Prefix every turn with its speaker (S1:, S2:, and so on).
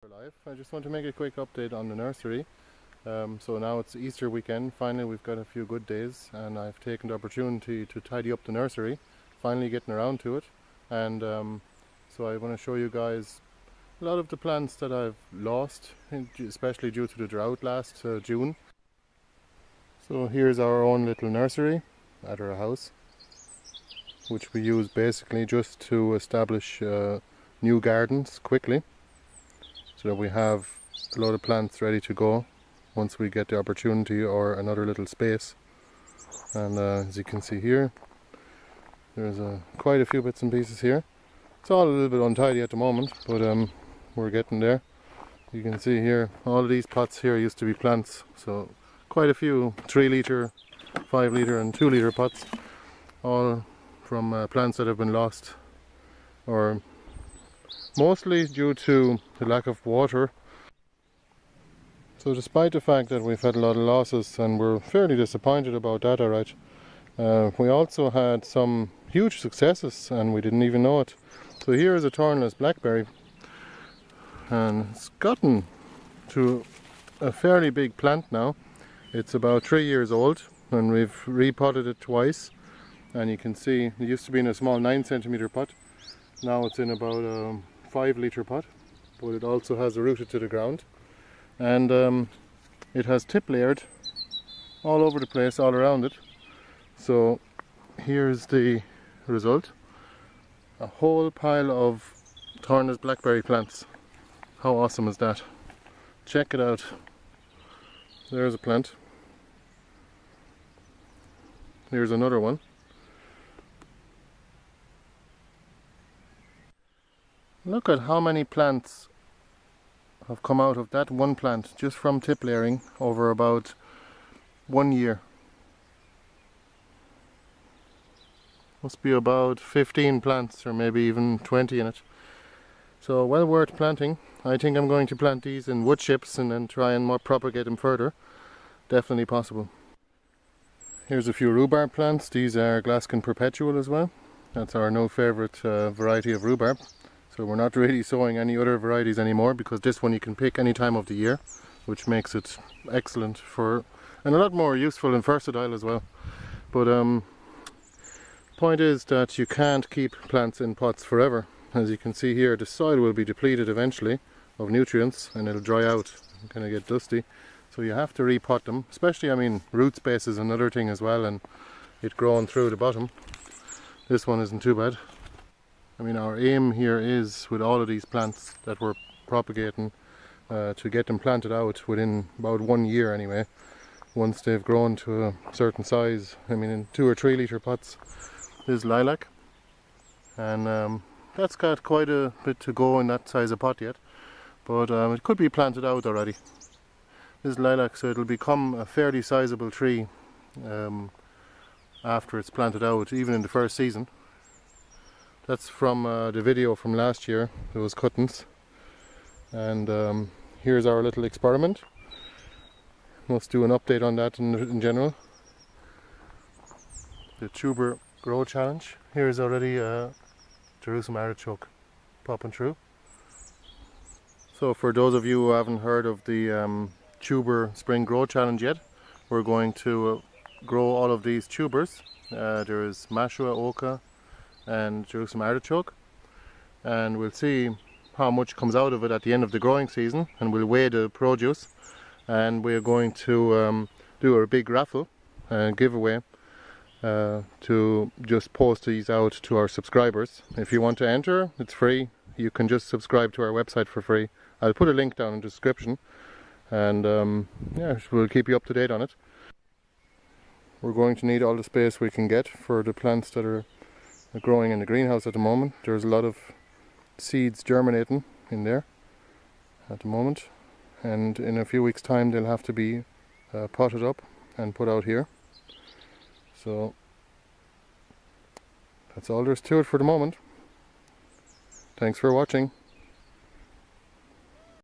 S1: Life. I just want to make a quick update on the nursery. So now it's Easter weekend. Finally we've got a few good days and I've taken the opportunity to tidy up the nursery, finally getting around to it. And so I want to show you guys a lot of the plants that I've lost, especially due to the drought last June. So here's our own little nursery at our house, which we use basically just to establish new gardens quickly, so that we have a lot of plants ready to go once we get the opportunity or another little space. And as you can see here, there's quite a few bits and pieces here. It's all a little bit untidy at the moment, but we're getting there. You can see here, all of these pots here used to be plants, so quite a few 3 litre, 5 litre and 2 litre pots, all from plants that have been lost, or mostly due to the lack of water. So despite the fact that we've had a lot of losses, and we're fairly disappointed about that, alright, we also had some huge successes and we didn't even know it. So here is a thornless blackberry, and it's gotten to a fairly big plant now. It's about 3 years old and we've repotted it twice, and you can see it used to be in a small 9 centimeter pot. Now it's in about a 5 litre pot, but it also has rooted to the ground, and it has tip layered all over the place, all around it. So here's the result: a whole pile of thornless blackberry plants. How awesome is that? Check it out. There's a plant. Here's another one. Look at how many plants have come out of that one plant just from tip layering over about 1 year. Must be about 15 plants, or maybe even 20 in it. So well worth planting. I think I'm going to plant these in wood chips and then try and propagate them further. Definitely possible. Here's a few rhubarb plants. These are Glaskin perpetual as well. That's our no favourite variety of rhubarb. So we're not really sowing any other varieties anymore, because this one you can pick any time of the year, which makes it excellent for, and a lot more useful and versatile as well. But point is that you can't keep plants in pots forever. As you can see here, the soil will be depleted eventually of nutrients and it'll dry out and kind of get dusty. So you have to repot them, especially, I mean, root space is another thing as well, and it growing through the bottom. This one isn't too bad. I mean, our aim here is, with all of these plants that we're propagating, to get them planted out within about 1 year anyway, once they've grown to a certain size. I mean, in 2 or 3 litre pots. This is lilac, and that's got quite a bit to go in that size of pot yet, but it could be planted out already. This is lilac, so it'll become a fairly sizable tree after it's planted out, even in the first season. That's from the video from last year, those cuttings. And here's our little experiment. Must do an update on that in general. The tuber grow challenge. Here's already a Jerusalem artichoke popping through. So for those of you who haven't heard of the tuber spring grow challenge yet, we're going to grow all of these tubers. There is mashua, oca and Jerusalem artichoke, and we'll see how much comes out of it at the end of the growing season, and we'll weigh the produce, and we're going to do a big raffle giveaway to just post these out to our subscribers. If you want to enter, it's free. You can just subscribe to our website for free. I'll put a link down in the description, and yeah, we'll keep you up to date on it. We're going to need all the space we can get for the plants that are growing in the greenhouse at the moment. There's a lot of seeds germinating in there at the moment, and in a few weeks time they'll have to be potted up and put out here. So that's all there is to it for the moment. Thanks for watching.